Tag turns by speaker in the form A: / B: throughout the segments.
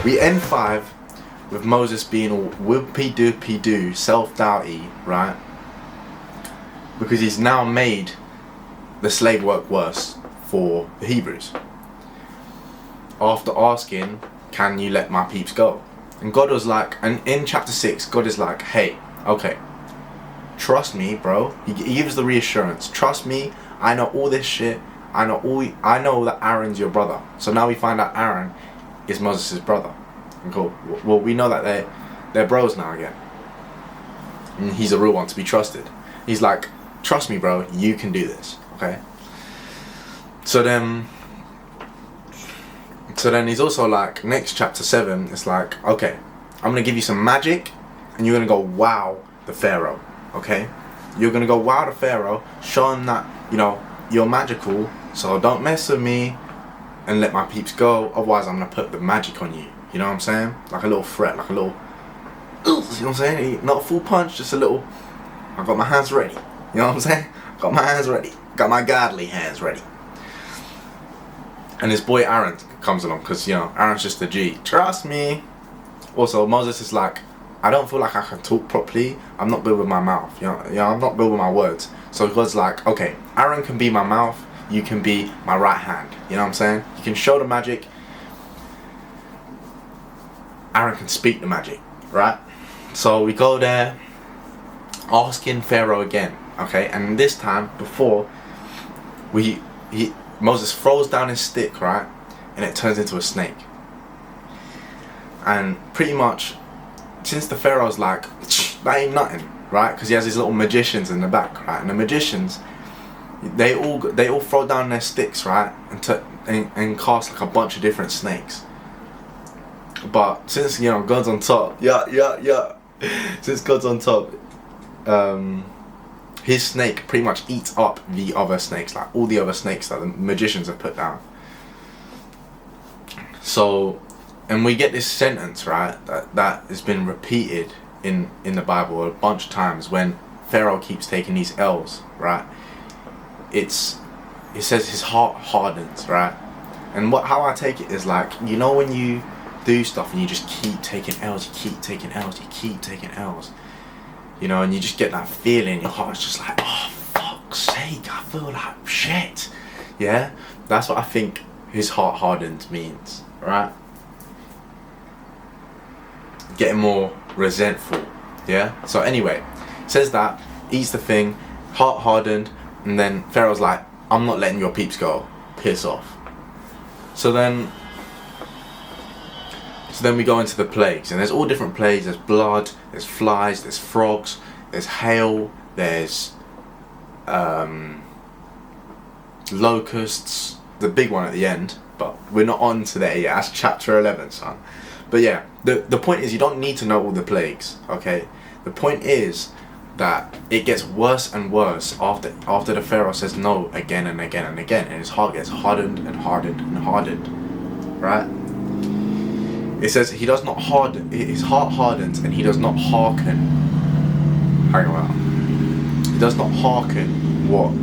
A: We end 5 with Moses being all whoopie-doopie-doo, self-doubty, right? Because he's now made the slave work worse for the Hebrews. After asking, can you let my peeps go? And God was like, and in chapter 6, God is like, hey, okay, trust me, bro. He gives the reassurance. Trust me, I know all this shit. I know that Aaron's your brother. So now we find out Aaron is Moses' brother. And cool. Well, we know that they're bros now again. And he's a real one to be trusted. He's like, trust me, bro, you can do this, okay? So then he's also like, next chapter 7, it's like, okay, I'm gonna give you some magic, and you're gonna go wow the Pharaoh, okay? You're gonna go wow the Pharaoh, show him that, you know, you're magical, so don't mess with me, and let my peeps go, otherwise I'm gonna put the magic on you. You know what I'm saying? Like a little threat, like a little, you know what I'm saying? Not a full punch, just a little, I got my hands ready. You know what I'm saying? Got my hands ready. Got my godly hands ready. And his boy Aaron comes along, because, you know, Aaron's just a G. Trust me. Also, Moses is like, I don't feel like I can talk properly. I'm not good with my mouth. You know, I'm not good with my words. So God's like, okay, Aaron can be my mouth. You can be my right hand. You know what I'm saying? You can show the magic. Aaron can speak the magic, right? So we go there, asking Pharaoh again, okay? And this time, before, Moses throws down his stick, right? And it turns into a snake. And pretty much, since the Pharaoh's like, that ain't nothing, right? Because he has these little magicians in the back, right? And the magicians, they all throw down their sticks, right? And cast like a bunch of different snakes. But since, you know, God's on top, since God's on top, his snake pretty much eats up the other snakes, like all the other snakes that the magicians have put down. So, and we get this sentence, right, that has been repeated in the Bible a bunch of times when Pharaoh keeps taking these L's, right? It says his heart hardens, right? And how I take it is like, you know, when you do stuff and you just keep taking L's, you keep taking L's, you keep taking L's, you know, and you just get that feeling, your heart's just like, oh fuck's sake, I feel like shit. Yeah, that's what I think his heart hardened means, right? Getting more resentful. Yeah, so anyway, says that, eats the thing, heart hardened, and then Pharaoh's like, I'm not letting your peeps go, piss off. So then we go into the plagues, and there's all different plagues. There's blood, there's flies, there's frogs, there's hail, there's locusts, the big one at the end, but we're not on to that yet. That's chapter 11, son. But yeah, the point is, you don't need to know all the plagues, okay? The point is that it gets worse and worse after the Pharaoh says no again and again and again, and his heart gets hardened and hardened and hardened, right? It says he does not harden, his heart hardens, and he does not hearken. Hang on. He does not hearken what?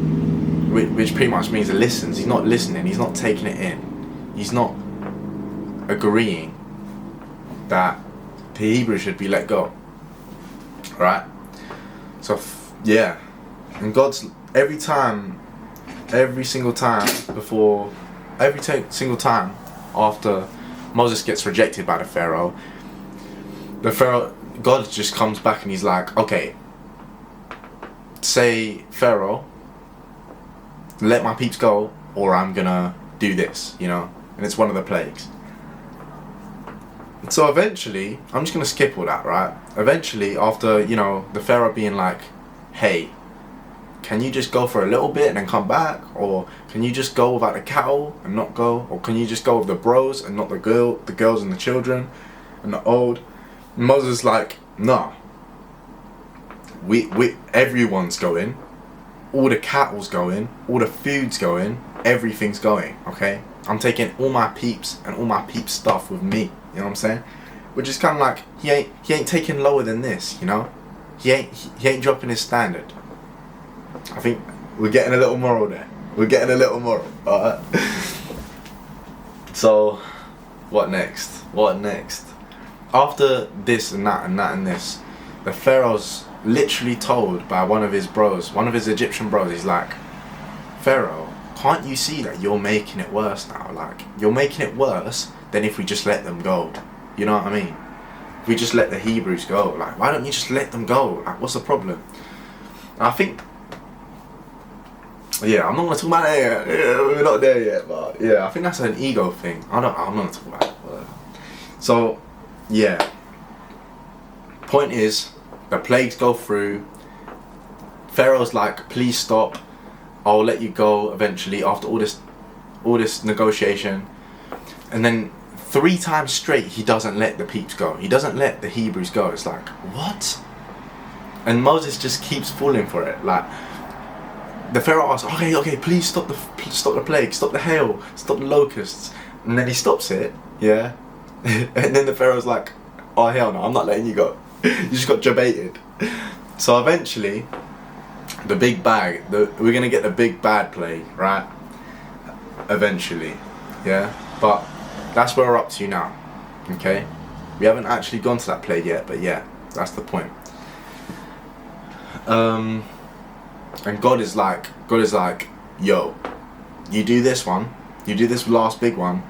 A: Which pretty much means he listens. He's not listening, he's not taking it in. He's not agreeing that the Hebrews should be let go. Right? So, yeah. And God's, every single time after Moses gets rejected by the Pharaoh, God just comes back and he's like, okay, say, Pharaoh, let my peeps go, or I'm gonna do this, you know? And it's one of the plagues. So eventually, I'm just gonna skip all that, right? Eventually, after, you know, the Pharaoh being like, hey, can you just go for a little bit and then come back? Or can you just go without the cattle and not go? Or can you just go with the bros and not the girls and the children and the old? And Moses is like, no. Everyone's going. All the cattle's going. All the food's going. Everything's going, okay? I'm taking all my peeps and all my peeps stuff with me. You know what I'm saying? Which is kind of like, he ain't taking lower than this, you know? He ain't dropping his standard. I think we're getting a little moral there. We're getting a little moral, alright? So, What next? What next? After this and that and that and this, the Pharaoh's literally told by one of his bros, one of his Egyptian bros, he's like, Pharaoh, can't you see that you're making it worse now? Like, you're making it worse than if we just let them go. You know what I mean? If we just let the Hebrews go, like, why don't you just let them go? Like, what's the problem? And I think, yeah, I'm not gonna talk about that yet. Yeah, we're not there yet, but yeah, I think that's an ego thing. I'm not gonna talk about it. So, yeah. Point is, the plagues go through. Pharaoh's like, please stop. I'll let you go eventually after all this negotiation. And then 3 times straight he doesn't let the peeps go. He doesn't let the Hebrews go. It's like, what? And Moses just keeps falling for it. Like, the Pharaoh asks, okay, please stop the plague, stop the hail, stop the locusts. And then he stops it, yeah. And then the Pharaoh's like, oh hell no, I'm not letting you go. You just got debated. So eventually, the big bag, we're gonna get the big bad plague, right? Eventually, yeah. But that's where we're up to now. Okay, we haven't actually gone to that plague yet, but yeah, that's the point. And God is like, yo, you do this one, you do this last big one,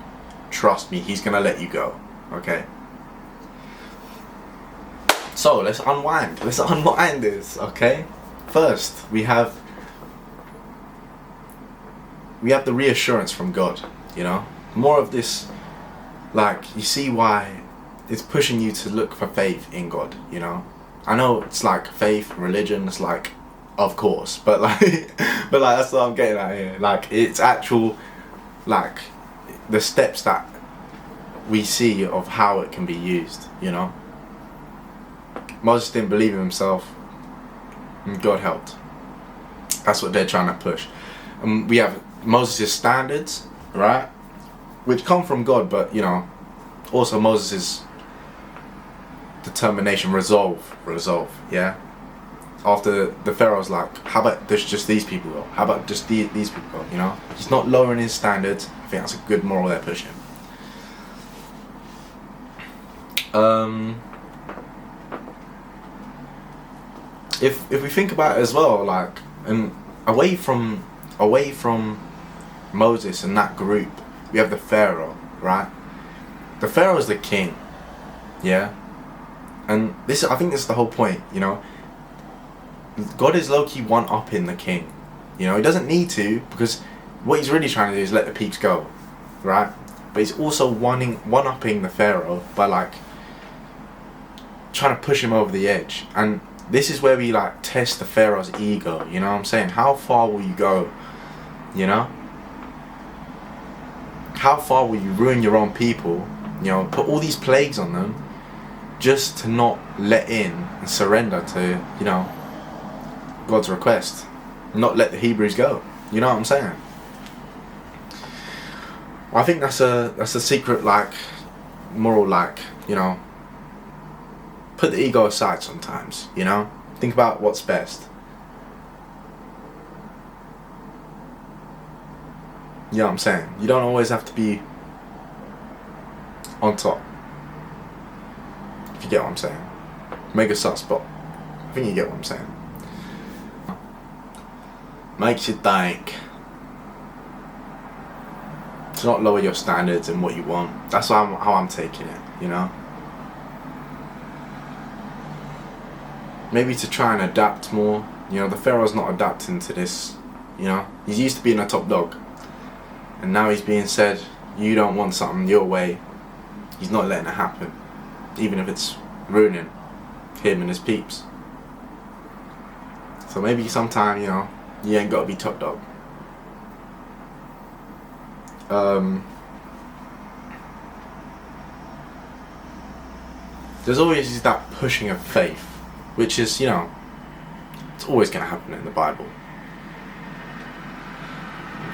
A: trust me, he's gonna let you go. Okay. So let's unwind this, okay? First, we have the reassurance from God, you know? More of this, like, you see why it's pushing you to look for faith in God, you know? I know it's like faith, religion, it's like, of course, but like, that's what I'm getting at here. Like, it's actual, like, the steps that we see of how it can be used, you know? Moses didn't believe in himself, and God helped. That's what they're trying to push. And we have Moses' standards, right? Which come from God, but, you know, also Moses' determination, resolve, yeah? After the Pharaoh's like, how about just these people go? How about just these people go, you know? He's not lowering his standards. I think that's a good moral they're pushing. If we think about it as well, like, and away from Moses and that group, we have the Pharaoh, right? The Pharaoh is the king, yeah? And I think this is the whole point, you know? God is low-key one-upping the king. You know, he doesn't need to, because what he's really trying to do is let the peeps go, right? But he's also one-upping the Pharaoh by, like, trying to push him over the edge. And this is where we, like, test the Pharaoh's ego, you know what I'm saying? How far will you go, you know? How far will you ruin your own people, you know, put all these plagues on them, just to not let in and surrender to, you know, God's request, not let the Hebrews go. You know what I'm saying? I think that's a secret, like, moral, like, you know, put the ego aside sometimes, you know? Think about what's best. You know what I'm saying? You don't always have to be on top. If you get what I'm saying. Mega sus, but I think you get what I'm saying. Makes you think. To not lower your standards and what you want. That's how I'm taking it, you know? Maybe to try and adapt more. You know, the Pharaoh's not adapting to this, you know? He's used to being a top dog. And now he's being said, you don't want something your way. He's not letting it happen. Even if it's ruining him and his peeps. So maybe sometime, you know, you ain't got to be top dog. There's always that pushing of faith, which is, you know, it's always going to happen in the Bible.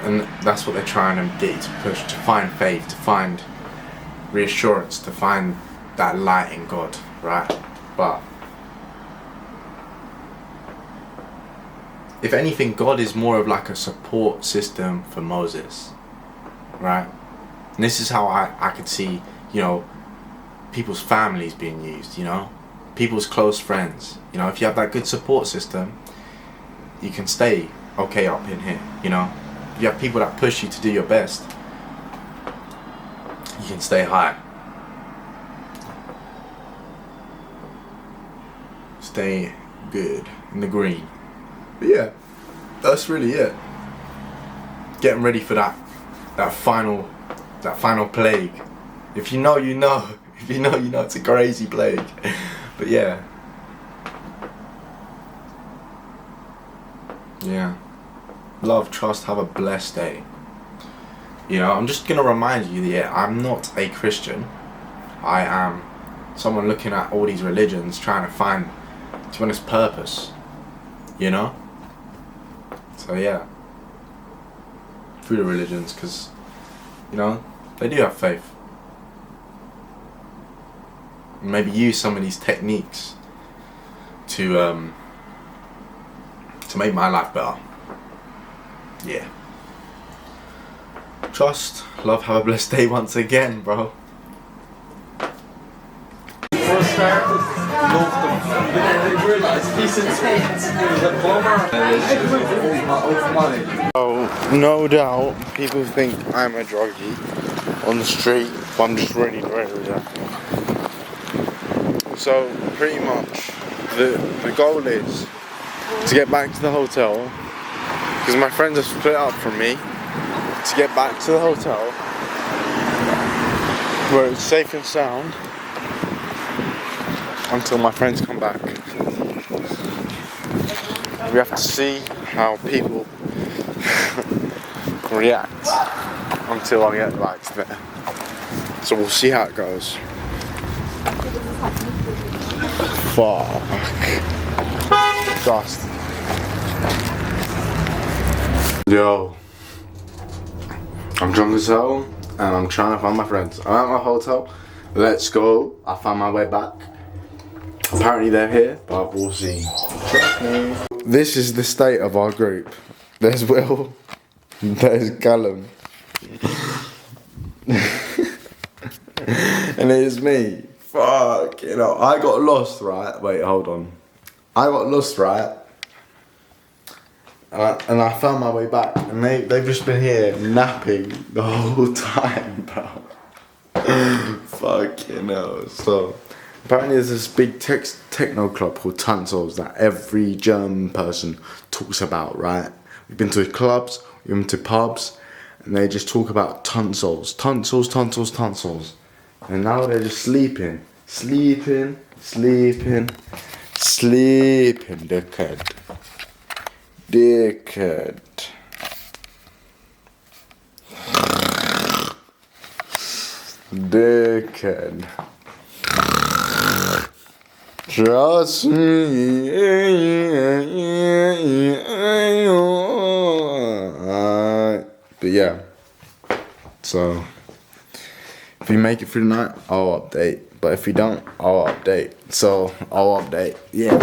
A: And that's what they're trying to get you to push, to find faith, to find reassurance, to find that light in God, right? But if anything, God is more of like a support system for Moses, right? And this is how I could see you know, people's families being used, you know, people's close friends. You know, if you have that good support system, you can stay okay up in here, you know. If you have people that push you to do your best, you can stay high. Stay good in the green. But yeah, that's really it. Getting ready for that final plague. If you know, you know. If you know, you know. It's a crazy plague. But yeah. Yeah. Love, trust, have a blessed day. You know, I'm just gonna remind you that yeah, I'm not a Christian. I am someone looking at all these religions trying to find, to be honest, purpose. You know? So yeah. Through the religions, because, you know, they do have faith. Maybe use some of these techniques to make my life better. Yeah. Trust, love, have a blessed day once again, bro.
B: First started, loved them. Then I realised he's intense. He was a bummer. Over money.
C: Oh, no doubt, people think I'm a druggie on the street, but I'm just really happy. So, pretty much, the goal is to get back to the hotel, because my friends have split up from me, to get back to the hotel, where it's safe and sound, until my friends come back. We have to see how people react until I get back to there. So we'll see how it goes. Fuck. Dust. Yo. I'm drunk as hell and I'm trying to find my friends. I'm at my hotel. Let's go. I found my way back. Apparently they're here, but we'll see. This is the state of our group. There's Will. There's Callum. And there's me. Fuck, you know, I got lost, right? Wait, hold on. I got lost, right? And I found my way back. And they've just been here napping the whole time, bro. Fucking hell. So, apparently there's this big techno club called Tunzels that every German person talks about, right? We've been to clubs, we've been to pubs, and they just talk about Tunzels. Tunzels. And now they're just sleeping, dickhead. Trust me. But yeah, so if you make it through the night, I'll update. But if you don't, I'll update. So I'll update. Yeah,